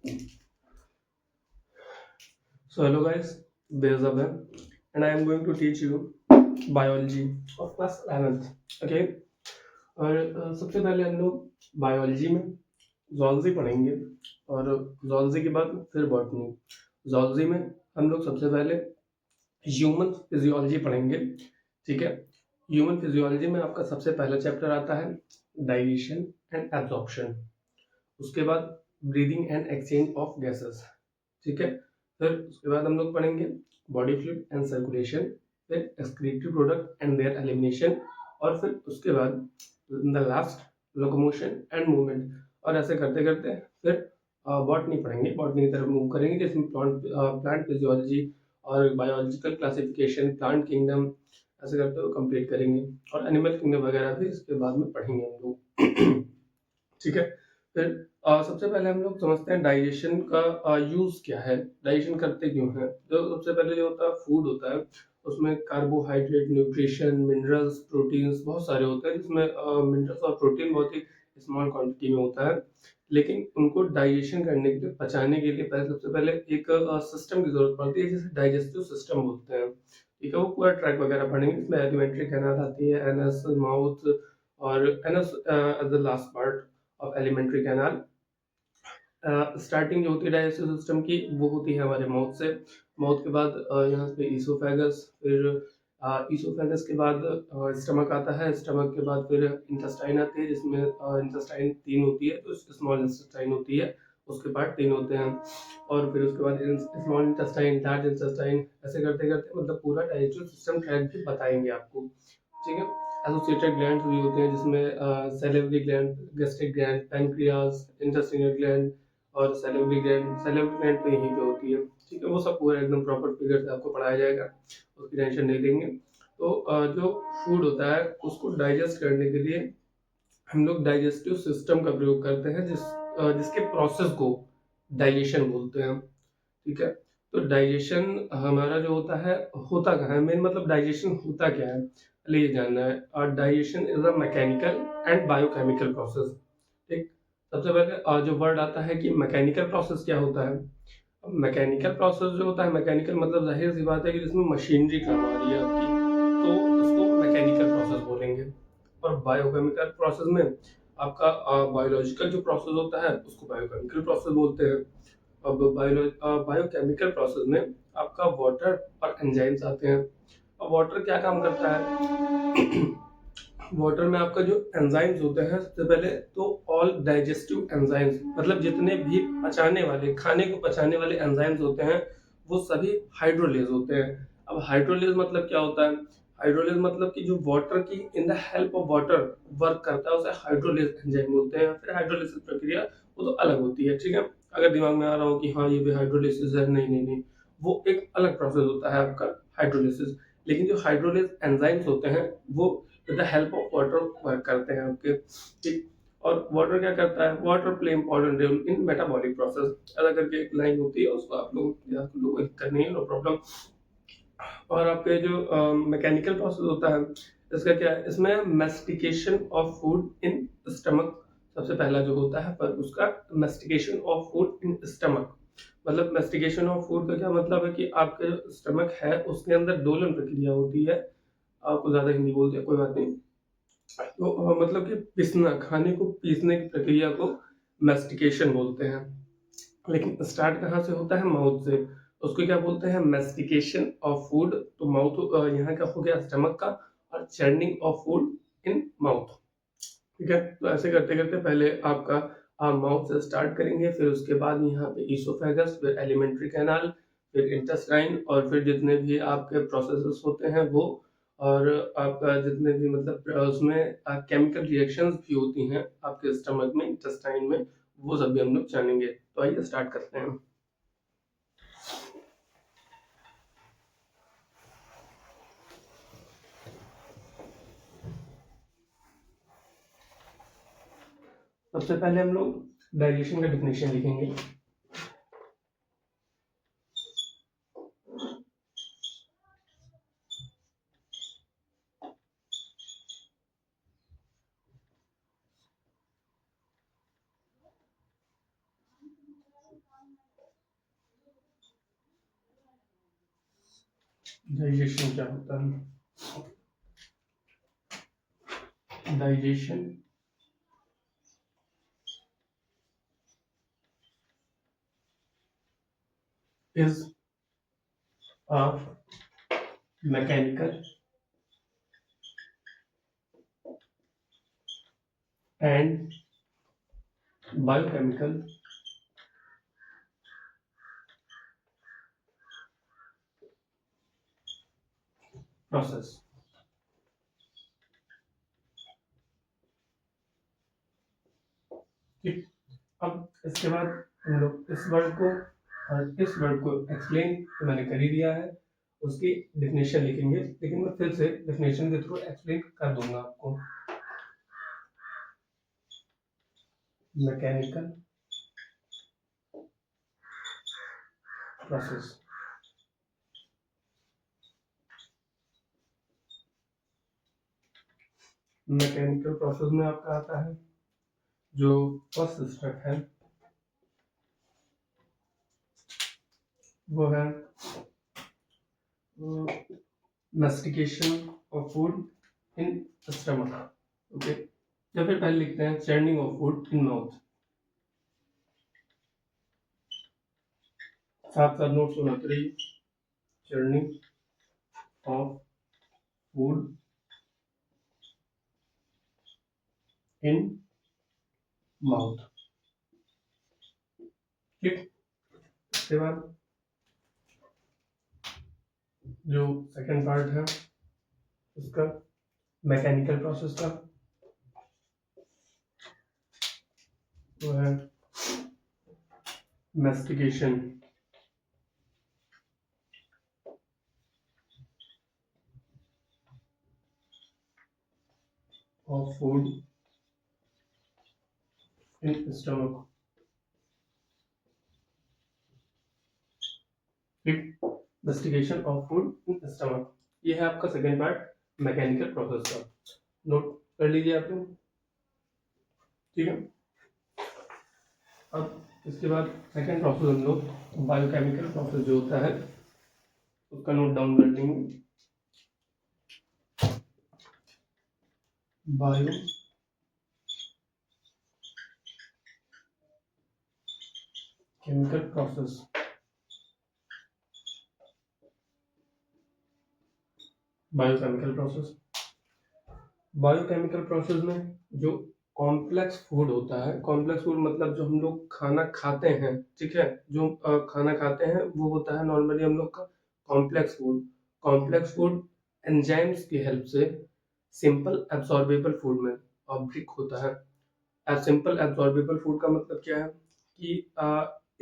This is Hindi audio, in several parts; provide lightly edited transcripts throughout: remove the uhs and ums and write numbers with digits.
So hello guys, this is Abhay and I am going to teach you biology of class 11th. Okay, और सबसे पहले हम लोग बायोलॉजी में zoology पढ़ेंगे और zoology के बाद फिर बॉटनी। zoology में हम लोग सबसे पहले ह्यूमन फिजियोलॉजी पढ़ेंगे। ठीक है, ह्यूमन फिजियोलॉजी में आपका सबसे पहला चैप्टर आता है डाइजेशन एंड एब्जॉर्प्शन। उसके बाद breathing and exchange of gases. ठीक है, फिर उसके बाद हम लोग पढ़ेंगे बॉडी फ्लूइड एंड सर्कुलेशन, फिर excretory product and there elimination, और फिर उसके बाद the last locomotion and movement. और ऐसे करते करते फिर बॉटनी पढ़ेंगे, बॉटनी की तरफ मूव करेंगे जिसमें प्लांट फिजियोलॉजी और बायोलॉजिकल क्लासिफिकेशन, प्लांट किंगडम, ऐसे करते हुए कंप्लीट करेंगे। और एनिमल किंगडम वगैरह भी इसके बाद में पढ़ेंगे हम लोग। ठीक है, फिर सबसे पहले हम लोग समझते हैं डाइजेशन का यूज क्या है, डाइजेशन करते क्यों है। जो सबसे पहले जो होता है फूड होता है, उसमें कार्बोहाइड्रेट, न्यूट्रिशन, मिनरल्स, प्रोटीन्स बहुत सारे होते हैं, जिसमें मिनरल्स और प्रोटीन बहुत ही स्मॉल क्वांटिटी में होता है। लेकिन उनको डाइजेशन करने के लिए, पचाने के लिए पहले सबसे पहले एक सिस्टम की जरूरत पड़ती है, जिसे डाइजेस्टिव सिस्टम बोलते हैं। ठीक है, वो पूरा ट्रैक वगैरह पढ़ेंगे, इसमें एलिमेंट्री कैनाल आती है, एनस, माउथ, और anus as the last part of elementary canal. Starting जो होती है डाइजेस्टिव सिस्टम की, वो होती है हमारे माउथ से। माउथ के बाद यहाँ पे ईसोफेगस, फिर ईसोफेगस के बाद स्टमक आता है, स्टमक के बाद फिर इंटेस्टाइन आती है, जिसमें इंटेस्टाइन तीन होती है, तो स्मॉल इंटेस्टाइन होती है, उसके पार्ट तीन होते हैं। और फिर उसके बाद स्मॉल इंटेस्टाइन, लार्ज इंटेस्टाइन, ऐसे करते करते मतलब पूरा डाइजेस्टिव सिस्टम ट्रैक भी बताएंगे आपको। ठीक है, एसोसिएटेड ग्लैंड भी होते हैं, जिसमें salivary gland, gastric gland, pancreas, intestinal gland और सैलिवरी ग्लैंड। सैलिवरी ग्लैंड तो यहीं पे होती है। ठीक है, वो सब पूरा एकदम प्रॉपर फिगर से आपको पढ़ाया जाएगा, उसकी टेंशन नहीं देंगे। तो जो फूड होता है उसको डाइजेस्ट करने के लिए हम लोग डाइजेस्टिव सिस्टम का प्रयोग करते हैं, जिसके प्रोसेस को डाइजेशन बोलते हैं। ठीक है, तो डाइजेशन हमारा जो होता है, होता कहाँ है, मेन मतलब डाइजेशन होता क्या है, पहले ये जानना है। और digestion is a mechanical and biochemical process. ठीक, सबसे पहले जो वर्ड आता है कि मैकेनिकल प्रोसेस क्या होता है। मैकेनिकल प्रोसेस जो होता है, मैकेनिकल मतलब जाहिर सी बात है कि जिसमें मशीनरी काम आ रही है आपकी, तो उसको मैकेनिकल प्रोसेस बोलेंगे। और बायोकेमिकल प्रोसेस में आपका बायोलॉजिकल जो प्रोसेस होता है उसको बायोकेमिकल प्रोसेस बोलते हैं। अब बायोकेमिकल प्रोसेस में आपका वाटर और एंजाइम्स आते हैं। अब वाटर क्या काम करता है? वाटर में आपका जो एंजाइम्स होते हैं, सबसे पहले तो ऑल डाइजेस्टिव एंजाइम्स, मतलब जितने भी पचाने वाले, खाने को पचाने वाले एंजाइम्स होते हैं, वो सभी हाइड्रोलेज होते हैं। अब हाइड्रोलेज मतलब क्या होता है? हाइड्रोलेज मतलब कि जो वाटर की in the help of water work करता है, उसे हाइड्रोलेज एंजाइम बोलते हैं। फिर हाइड्रोलिसिस प्रक्रिया वो तो अलग होती है। ठीक है, अगर दिमाग में आ रहा हो कि हाँ ये भी हाइड्रोलिसिस है, नहीं नहीं नहीं, वो एक अलग प्रोसेस होता है आपका हाइड्रोलिसिस। लेकिन जो हाइड्रोलेज एंजाइम्स होते हैं वो with the help of water work करते हैं आपके। ठीक, और वाटर क्या करता है? Water play important role in metabolic process. ऐसा करके एक लाइन होती है, उसको आप लोग को दिक्कत नहीं है, नो प्रॉब्लम। और आपके जो मैकेनिकल प्रोसेस होता है, इसका क्या है, इसमें mastication of food in stomach सबसे पहला जो होता है, पर उसका mastication of food in stomach, मतलब मेस्टिकेशन ऑफ फूड का क्या मतलब है कि आपका जो स्टमक है उसके अंदर दोलन प्रक्रिया होती है। आपको ज्यादा हिंदी बोलते हैं, कोई बात नहीं। तो मतलब कि पीसना, खाने को पीसने की प्रक्रिया को मेस्टिकेशन बोलते हैं। लेकिन स्टार्ट कहाँ से होता है? माउथ से। उसको क्या बोलते हैं? Mastication of food. तो माउथ यहाँ का हो गया स्टमक का, और churning of food in mouth. ठीक है, तो ऐसे करते करते पहले आपका माउथ से स्टार्ट करेंगे, फिर उसके बाद यहाँ पे ईसोफेगस, फिर एलिमेंट्री कैनाल, फिर इंटेस्टाइन, और फिर जितने भी आपके प्रोसेसेस होते हैं वो, और आपका जितने भी मतलब उसमें केमिकल रिएक्शंस भी होती हैं आपके स्टमक में, इंटेस्टाइन में, वो सब भी हम लोग जानेंगे। तो आइए स्टार्ट करते हैं। सबसे पहले हम लोग डाइजेशन का डिफिनेशन लिखेंगे। डाइजेशन क्या होता है? Digestion is a mechanical and biochemical process. ठीक। अब इसके बाद हम लोग इस वर्ड को और इस वर्ड को एक्सप्लेन तो मैंने कर ही दिया है, उसकी डेफिनेशन लिखेंगे, लेकिन मैं फिर से डेफिनेशन के थ्रू एक्सप्लेन कर दूंगा आपको। मैकेनिकल प्रोसेस, मैकेनिकल प्रोसेस में आपका आता है जो फर्स्ट स्टेप है वो है mastication of food in stomach. Okay, या फिर पहले लिखते हैं churning of food in mouth. साथ साथ नोट सुनाते रहिए। Churning of food in mouth. ठीक, इसके बाद जो सेकंड पार्ट है उसका मैकेनिकल प्रोसेस का, वो है mastication of food in stomach. ठीक, mastication of food in stomach, ये है आपका सेकंड पार्ट मैकेनिकल प्रोसेस का। नोट कर लीजिए आप लोग। ठीक है, अब इसके बाद सेकंड प्रोसेस हम लोग बायोकेमिकल प्रोसेस जो होता है उसका नोट डाउन कर लेंगे। Bio chemical process, biochemical process, biochemical process में जो कॉम्प्लेक्स फूड होता है, कॉम्प्लेक्स फूड मतलब जो हम लोग खाना खाते हैं, ठीक है, जो खाना खाते हैं वो होता है नॉर्मली हम लोग का complex food. Complex food enzymes की हेल्प से सिंपल एब्सॉर्बेबल फूड में ऑब्लिक होता है। सिंपल एब्सॉर्बेबल फूड का मतलब क्या है कि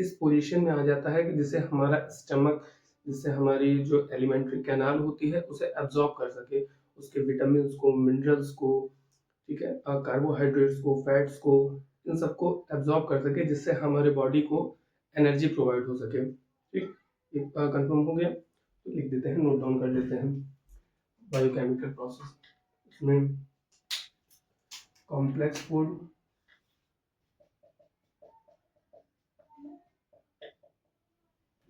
इस पोजीशन में आ जाता है कि जिससे हमारा स्टमक, जिससे हमारी जो एलिमेंट्री कैनाल होती है उसे एब्जॉर्ब कर सके, उसके विटामिन को, मिनरल्स को, ठीक है, कार्बोहाइड्रेट्स को, फैट्स को, इन सबको एब्जॉर्ब कर सके, जिससे हमारे बॉडी को एनर्जी प्रोवाइड हो सके। ठीक, ये कंफर्म हो गया, तो लिख देते हैं, नोट डाउन कर लेते हैं। बायोकेमिकल प्रोसेस, इसमें कॉम्प्लेक्स फूड,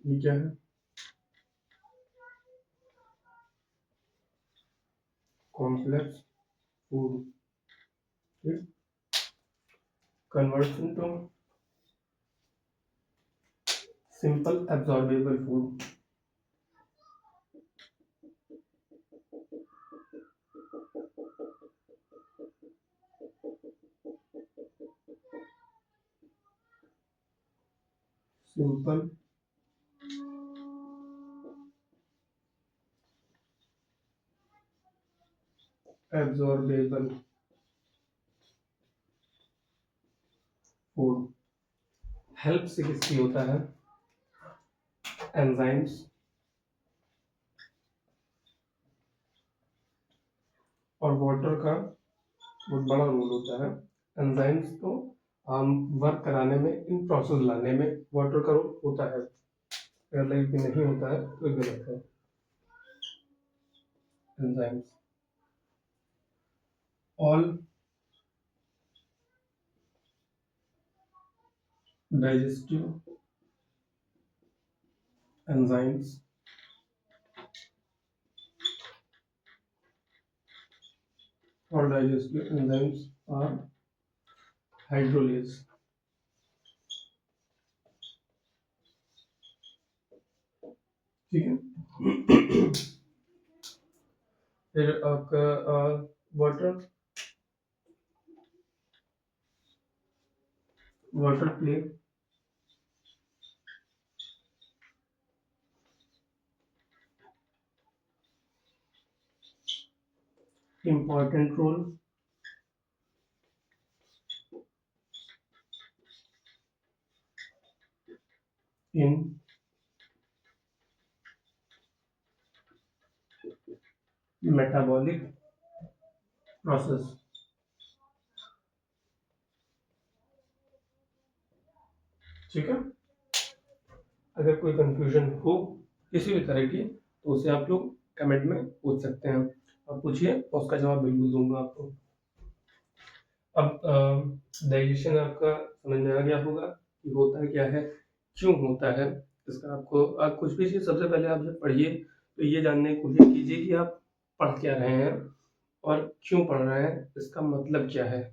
ये क्या है, कॉम्प्लेक्स फूड, ठीक, converts into simple absorbable food। simple absorbable food help से किसकी होता है, एंजाइम्स और वाटर का बहुत बड़ा रोल होता है। एंजाइम्स को वर्क कराने में, इन प्रोसेस लाने में वाटर का रोल होता है, अगर लाइक नहीं होता है तो गलत है। एंजाइम्स, ऑल डाइजेस्टिव एंजाइम्स और digestive enzymes are hydrolase. ठीक है। फिर आपका water water play important role in metabolic process. ठीक है। अगर कोई कंफ्यूजन हो किसी भी तरह की तो उसे आप लोग कमेंट में पूछ सकते हैं। आप पूछिए, उसका जवाब बिल्कुल दूंगा आपको। अब डाइजेशन आपका समझ में आ गया होगा कि होता क्या है, क्यों होता है। इसका आपको आप कुछ भी चीज़ सबसे पहले आप जब पढ़िए तो ये जानने की कोशिश कीजिए कि आप पढ़ क्या रहे हैं और क्यों पढ़ रहे हैं, इसका मतलब क्या है।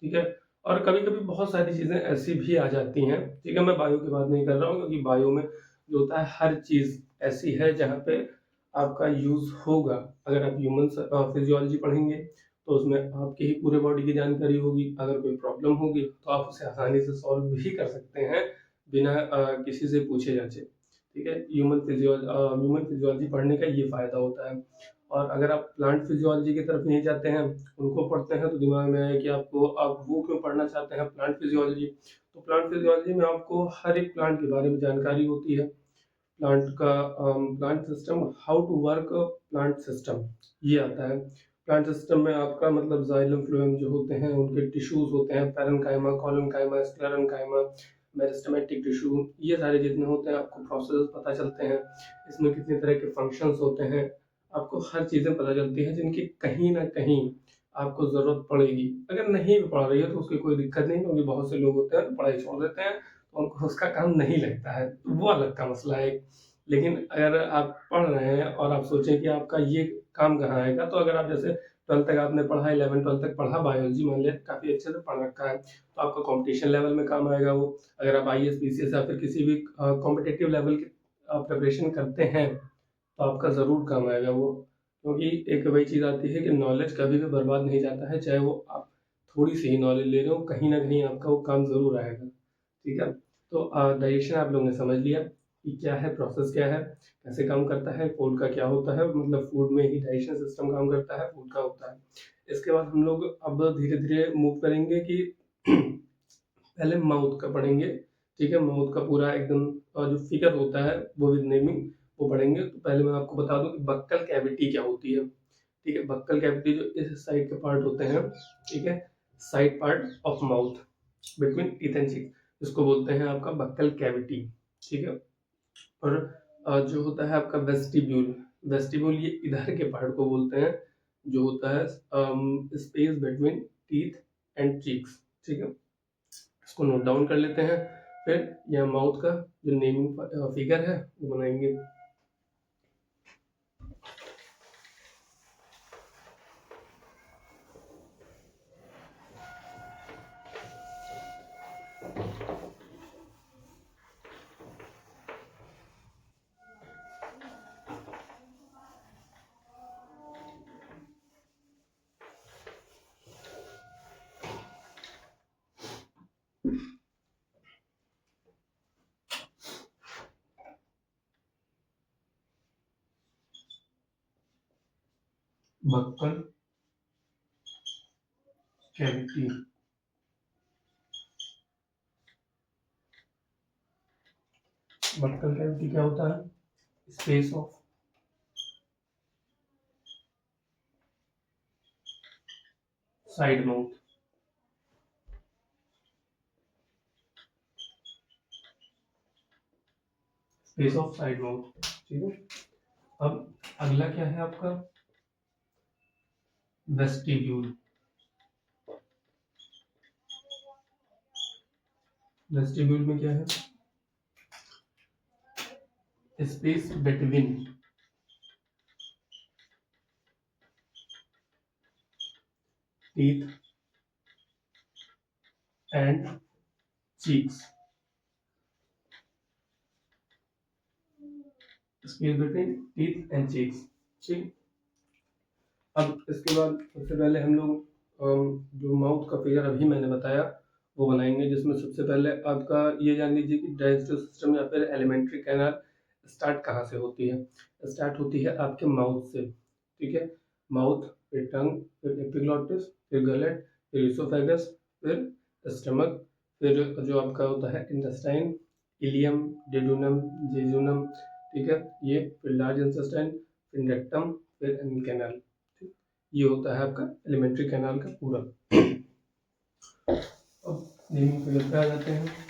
ठीक है। और कभी कभी बहुत सारी चीज़ें ऐसी भी आ जाती हैं। ठीक है, मैं बायो की बात नहीं कर रहा हूँ क्योंकि बायो में जो होता है हर चीज़ ऐसी है जहाँ पे आपका यूज़ होगा। अगर आप ह्यूमन फिजियोलॉजी पढ़ेंगे तो उसमें आपकी ही पूरे बॉडी की जानकारी होगी। अगर कोई प्रॉब्लम होगी तो आप उसे आसानी से सॉल्व भी कर सकते हैं बिना किसी से पूछे जाचे। ठीक है, ह्यूमन फिजियोलॉजी पढ़ने का ये फायदा होता है। और अगर आप प्लांट फिजियोलॉजी की तरफ नहीं जाते हैं, उनको पढ़ते हैं, तो दिमाग में आए कि आपको आप वो क्यों पढ़ना चाहते हैं प्लांट फिजियोलॉजी। तो प्लांट फिजियोलॉजी में आपको हर एक प्लांट के बारे में जानकारी होती है। प्लांट का plant system, how to work plant system, ये आता है। प्लांट सिस्टम में आपका मतलब जाइलम फ्लोएम जो होते हैं उनके टिश्यूज होते हैं, parenchyma, collenchyma, sclerenchyma, meristematic tissue, ये सारे जितने होते हैं आपको प्रोसेस पता चलते हैं। इसमें कितने तरह के फंक्शंस होते हैं, आपको हर चीज़ें पता चलती हैं जिनकी कहीं ना कहीं आपको ज़रूरत पड़ेगी। अगर नहीं भी पढ़ रही है तो उसकी कोई दिक्कत नहीं, क्योंकि बहुत से लोग होते हैं तो पढ़ाई छोड़ देते हैं, तो उनको उसका काम नहीं लगता है, तो वो अलग का मसला है। लेकिन अगर आप पढ़ रहे हैं और आप सोचें कि आपका ये काम कहाँ आएगा, तो अगर आप जैसे 12th तक आपने पढ़ा, 11 12 तक पढ़ा बायोलॉजी, मान लिया काफ़ी अच्छे से पढ़ रखा है, तो आपका कंपटीशन लेवल में काम आएगा वो। अगर आप आईएएस पीसीएस या फिर किसी भी कॉम्पिटिटिव लेवल की प्रिपरेशन करते हैं तो आपका ज़रूर काम आएगा वो। क्योंकि एक वही चीज़ आती है कि नॉलेज कभी भी बर्बाद नहीं जाता है, चाहे वो आप थोड़ी सी ही नॉलेज ले रहे हो, कहीं ना कहीं आपका वो काम ज़रूर आएगा। ठीक है। तो डाइजेशन आप लोगों ने समझ लिया कि क्या है, प्रोसेस क्या है, कैसे काम करता है, फूड का क्या होता है, मतलब फूड में ही डाइजेशन सिस्टम काम करता है, फूड का होता है। इसके बाद हम लोग अब धीरे धीरे मूव करेंगे कि पहले माउथ का पढ़ेंगे। ठीक है, माउथ का पूरा एकदम जो फिगर होता है वो विद नेमिंग वो पढ़ेंगे। तो पहले मैं आपको बता दूं कि बक्कल कैविटी क्या होती है। ठीक है, बक्कल कैविटी जो इस साइड के पार्ट होते हैं, ठीक है, side part of mouth between teeth and चीक, इसको बोलते हैं आपका बक्कल कैविटी। ठीक है। और जो होता है आपका वेस्टिब्यूल, वेस्टिब्यूल ये इधर के पार्ट को बोलते हैं, जो होता है space between teeth and cheeks. ठीक है, इसको नोट डाउन कर लेते हैं। फिर यह माउथ का जो नेमिंग फिगर है वो बनाएंगे। बक्कल कैविटी, बक्कल कैविटी क्या होता है, space of side mouth, space of side mouth. ठीक है। अब अगला क्या है आपका, वेस्टिब्यूल। वेस्टिब्यूल में क्या है, space teeth and cheeks. Space between teeth and cheeks. ठीक, अब इसके बाद सबसे पहले हम लोग जो माउथ का फिगर अभी मैंने बताया वो बनाएंगे, जिसमें सबसे पहले आपका ये जान लीजिए कि डाइजेस्टिव सिस्टम या फिर एलिमेंट्री कैनाल स्टार्ट कहाँ से होती है। स्टार्ट होती है आपके माउथ से, ठीक है। माउथ, फिर टंग, फिर एपिग्लॉटिस, फिर गलेट, फिर इसोफेगस, फिर स्टमक, फिर जो आपका होता है इंटेस्टाइन, इलियम, डेडुनम, जेजुनम, ठीक है, ये फिर लार्ज इंटेस्टाइन, फिर रेक्टम, फिर एनल कैनाल। ये होता है आपका एलिमेंट्री कैनाल का पूरा। अब नेमिंग फिगर पे आ जाते हैं।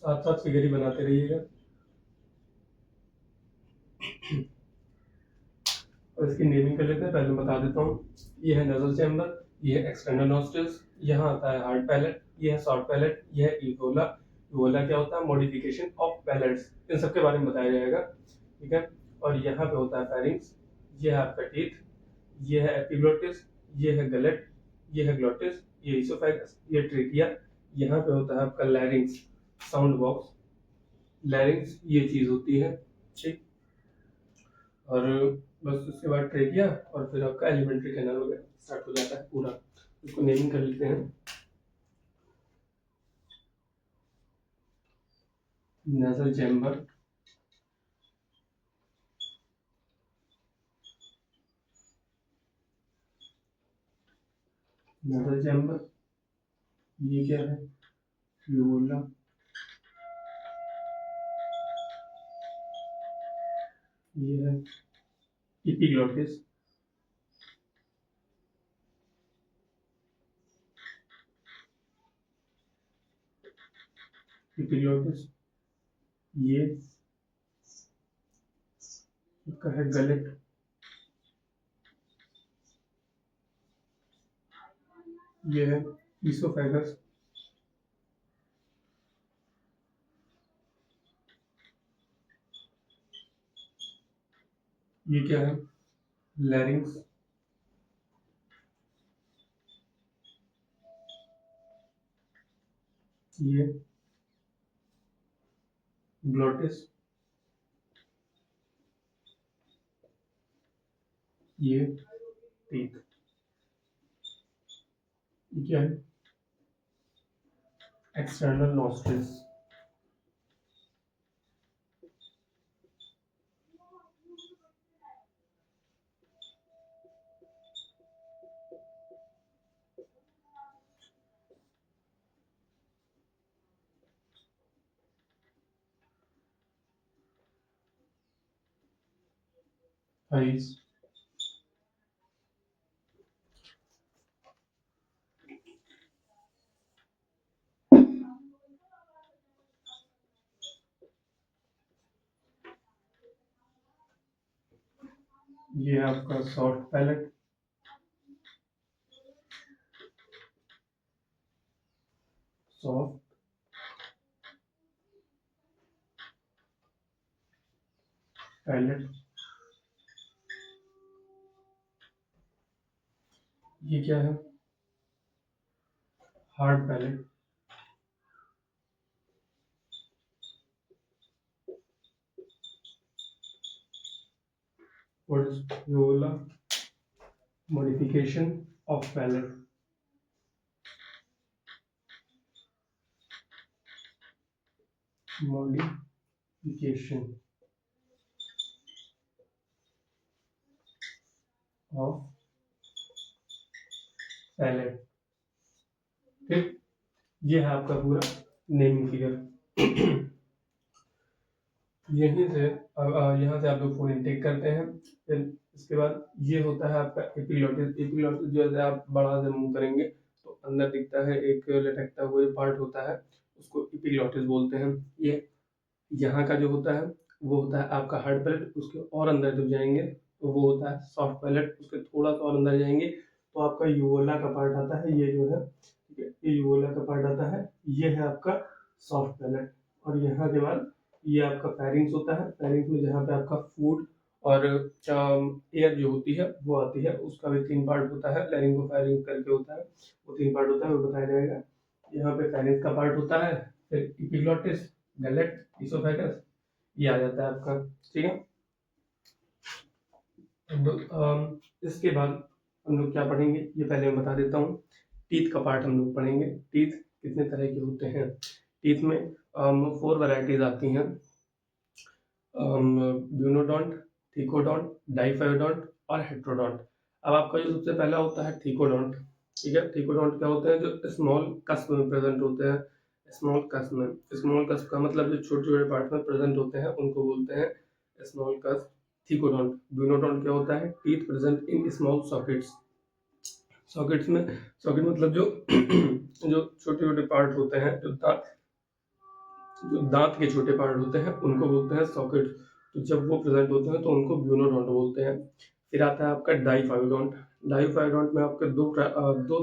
साथ साथ फिगर ही बनाते रहिएगा। और इसकी नेमिंग कर लेते हैं। पहले बता देता हूँ, ये है नजल चैम्बर, ये है एक्सटर्नल नॉस्ट्रिल्स, यहाँ आता है हार्ड पैलेट, ये है सॉफ्ट पैलेट, ये है इवोला। इवोला क्या होता है? Modification of pallets. इन सब के बारे में बताया जाएगा, ठीक है। और यहाँ पे होता है फेरिंग्स, ये है आपका टीथ, ये है एपिग्लोटिस, ये है गलेट, ये है ग्लोटिस, ये इसोफेगस, ये ट्रेकिया। यहाँ पे होता है आपका लैरिंग्स, साउंड बॉक्स। लैरिंग्स ये चीज होती है, ठीक। और बस उसके बाद ट्रेकिया और फिर आपका एलिमेंट्री कैनाल वगैरह स्टार्ट हो जाता है पूरा। इसको नेमिंग कर लेते हैं। नेजल चैम्बर, नेजल चैम्बर, ये क्या है? फ्यूला, ये है एपिग्लॉटिस, एपिग्लॉटिस, ये इसका है गलेट, ये है इसोफेगस, ये क्या है? लैरिंग्स, ये ग्लोटिस, ये टीथ, ये क्या है? External nostrils. आईज, ये है आपका सॉफ्ट पैलेट, सॉफ्ट पैलेट, ये क्या है? Hard palate, What is uvula? Modification of palate. Modification of palate. ठीक, ये है आपका पूरा नेमिंग फिगर। यहीं से यहाँ से आप लोग फूड इनटेक करते हैं। फिर इसके बाद ये होता है आपका एपिग्लॉटिस। एपिग्लॉटिस जो है आप बड़ा से मुंह करेंगे तो अंदर दिखता है एक लटकता हुआ पार्ट होता है, उसको एपिग्लॉटिस बोलते हैं। ये यहाँ का जो होता है वो होता है आपका हार्ड पैलेट। उसके और अंदर जब जाएंगे तो वो होता है सॉफ्ट पैलेट। उसके थोड़ा सा और अंदर जाएंगे तो आपका यूवोला का पार्ट आता है, ये जो है, ठीक है, ये यूवोला का पार्ट आता है, ये है आपका सॉफ्ट पैलेट। और यहाँ के बाद ये आपका फेरिंग्स होता है। फेरिंग्स में जहाँ पे आपका फूड और एयर जो होती है वो आती है, उसका भी 3 पार्ट होता है। लैरिंगो फेरिंग करके होता है, वो 3 पार्ट होता है, वो बताया जाएगा। यहाँ पे फेरिंग्स का पार्ट होता है, फिर एपिग्लॉटिस, गैलेट, इसोफेगस, ये आ जाता है आपका। ठीक है, इसके बाद हम लोग क्या पढ़ेंगे ये पहले मैं बता देता हूँ। टीथ का पार्ट हम लोग पढ़ेंगे। टीथ कितने तरह के होते हैं? टीथ में 4 वैरायटीज आती हैं, ब्यूनोडोंट, थिकोडोंट, डाइफायोडोंट और हेट्रोडोंट। अब आपका जो सबसे पहला होता है थिकोडोंट, ठीक है। थिकोडोंट क्या होते हैं? जो स्मॉल कस्प में प्रेजेंट होते हैं। स्मॉल कस्प में, स्मॉल कस्प का मतलब जो छोटे छोटे पार्ट में प्रेजेंट होते हैं उनको बोलते हैं स्मॉल कस्प, थिकोडोंट। ब्यूनोडोंट क्या होता है? Teeth present in small sockets. Sockets में, सॉकेट मतलब जो जो छोटे छोटे पार्ट होते हैं, जो दांत के छोटे पार्ट होते हैं उनको बोलते हैं सॉकेट। तो जब वो प्रेजेंट होते हैं तो उनको ब्यूनोडोंट बोलते हैं। फिर आता है आपका डाइफायोडोंट। डाइफायोडोंट में आपके दो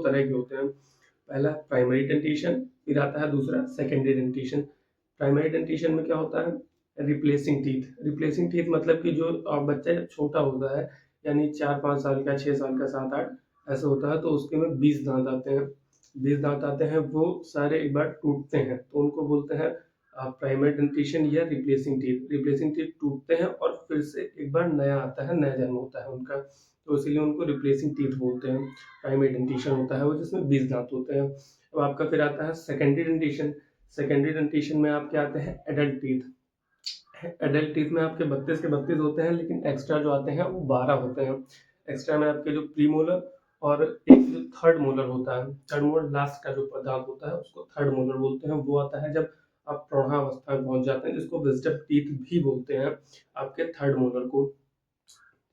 तरह के होते हैं। पहला प्राइमरी डेंटिशन, फिर आता है दूसरा सेकेंडरी डेंटिशन। प्राइमरी डेंटिशन में क्या होता है? Replacing teeth. रिप्लेसिंग टीथ मतलब कि जो बच्चा छोटा होता है, यानी 4-5 साल का, 6 साल का, 7-8 ऐसा होता है, तो उसके में 20 दांत आते हैं। 20 दांत आते हैं, वो सारे एक बार टूटते हैं तो उनको बोलते हैं प्राइमरी डेंटिशन या रिप्लेसिंग टीथ। रिप्लेसिंग टीथ टूटते हैं और फिर से एक बार नया आता है, नया जन्म होता है उनका, तो इसीलिए उनको रिप्लेसिंग टीथ बोलते हैं। प्राइमरी डेंटिशन होता है वो जिसमें 20 दांत होते हैं। अब आपका फिर आता है सेकेंडरी डेंटिशन। सेकेंडरी डेंटिशन में आपके आते हैं एडल्ट टीथ। एडल्ट टीथ में आपके 32 के 32 होते हैं, लेकिन एक्स्ट्रा जो आते हैं वो 12 होते हैं। एक्स्ट्रा में आपके जो प्रीमोलर और एक जो थर्ड मोलर होता है, थर्ड मोलर लास्ट का जो दांत होता है उसको थर्ड मोलर बोलते हैं। वो आता है जब आप प्रौढ़ावस्था में पहुंच जाते हैं, जिसको विजडम टीथ भी बोलते हैं, आपके थर्ड मोलर को,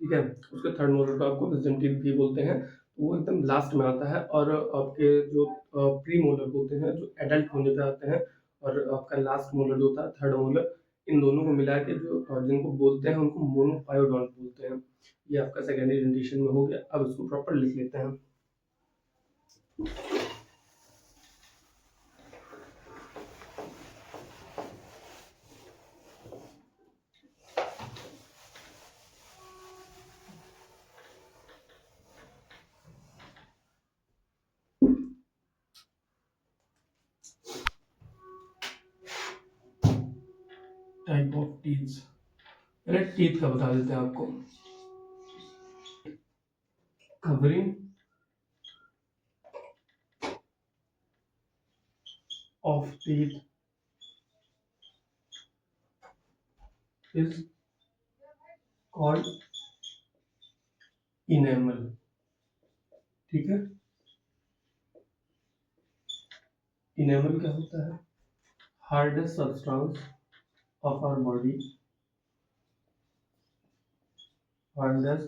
ठीक है। उसके थर्ड मोलर को आपको विजडम टीथ भी बोलते हैं। वो एकदम लास्ट में आता है। और आपके जो प्री मोलर होते हैं जो एडल्ट होने पे आते हैं, और आपका लास्ट मोलर जो होता है थर्ड मोलर, इन दोनों को मिला के जो जिनको बोलते हैं उनको मोनोपायोडोंट बोलते हैं। ये आपका सेकेंडरी डेंटिशन में हो गया। अब इसको प्रॉपर लिख लेते हैं। टाइप ऑफ टीथ, पहले टीथ का बता देते हैं आपको। Covering of teeth is called enamel, ठीक है। इनेमल क्या होता है? Hardest substance of our body, hardest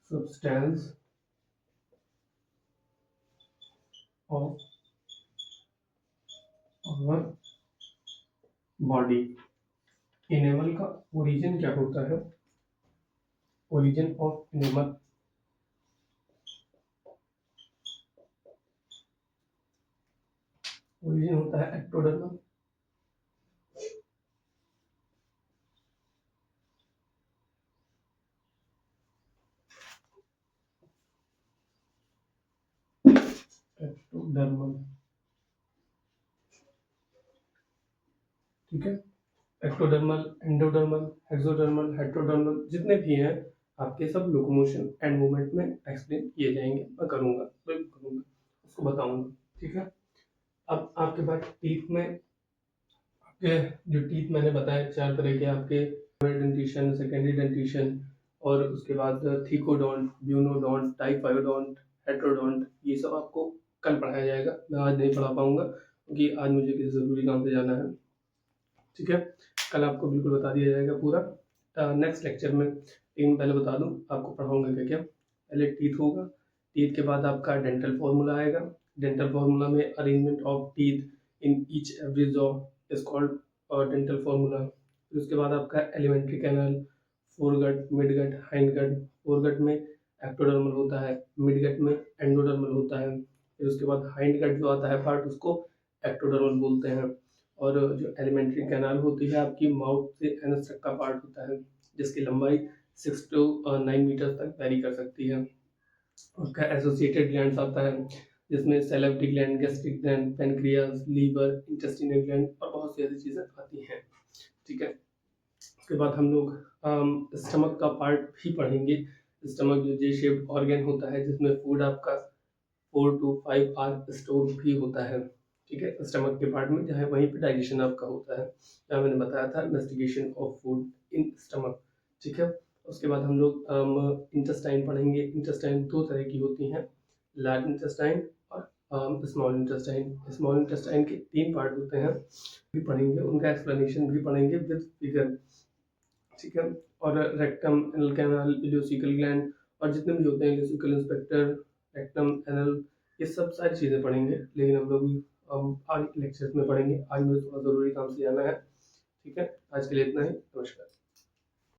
substance of our body. Enamel का ओरिजिन क्या होता है? ओरिजिन ऑफ इनेमल, ओरिजिन होता है एक्टोडर्मल। एक्टोडर्मल, ठीक है। एक्टोडर्मल, एंडोडर्मल, हेक्सोडर्मल, हेट्रोडर्मल जितने भी हैं आपके सब लोकोमोशन एंड मूवमेंट में एक्सप्लेन किए जाएंगे। मैं करूँगा, बिल्कुल करूँगा, उसको बताऊंगा। ठीक है। अब आपके पास टीथ में आपके जो टीथ मैंने बताया 4 तरह के आपके डेंटिशन, सेकेंडरी डेंटिशन और उसके बाद थीकोडोंट, ब्यूनोडोंट, टाइफाइडोंट, हेट्रोडोंट, ये सब आपको कल पढ़ाया जाएगा। मैं आज नहीं पढ़ा पाऊंगा क्योंकि आज मुझे किसी ज़रूरी काम से जाना है। ठीक है, कल आपको बिल्कुल बता दिया जाएगा पूरा नेक्स्ट लेक्चर में। लेकिन पहले बता दूं आपको पढ़ाऊंगा क्या क्या। पहले टीथ होगा, टीथ के बाद आपका डेंटल फॉर्मूला आएगा। डेंटल फॉर्मूला में arrangement of teeth in each every jaw is called dental formula. फिर उसके बाद आपका elementary canal, foregut, midgut, hindgut. Foregut में एक्टोडर्मल होता है, मिडगट में एंडोडर्मल होता है। फिर उसके बाद हाइंडगट जो आता है पार्ट, उसको एक्टोडर्मल बोलते हैं। और जो एलिमेंट्री कैनाल होती है आपकी माउथ से एनस तक का पार्ट होता है, जिसकी लंबाई 6 to 9 मीटर तक वैरी कर सकती है। उसका एसोसिएटेड ग्लैंड्स आता है जिसमें salivary gland, gastric gland, pancreas, liver, intestinal gland और बहुत सी ऐसी चीज़ें आती हैं। ठीक है। उसके बाद हम लोग स्टमक का पार्ट भी पढ़ेंगे। स्टमक जो जे शेप्ड ऑर्गन होता है जिसमें फूड आपका 4 to 5 आवर स्टोर भी होता है। ठीक है, स्टमक के पार्ट में जहाँ वहीं पे डाइजेशन आपका होता है, जहाँ मैंने बताया था investigation of food in stomach. ठीक है। उसके बाद हम लोग इंटेस्टाइन पढ़ेंगे। इंटेस्टाइन 2 तरह की होती हैं, लार्ज इंटेस्टाइन और स्मॉल इंटेस्टाइन। स्मॉल इंटेस्टाइन के 3 पार्ट होते हैं, भी पढ़ेंगे, उनका एक्सप्लेनेशन भी पढ़ेंगे विद फिगर। ठीक है। और rectum, anal canal, ileocaecal gland और जितने भी होते हैं, इलियोसिकल इंस्पेक्टर, रेक्टम, एनल, ये सब सारी चीज़ें पढ़ेंगे। लेकिन हम लोग आगे के लेक्चर्स में पढ़ेंगे। आज मुझे थोड़ा ज़रूरी काम से जाना है। ठीक है, आज के लिए इतना ही। नमस्कार।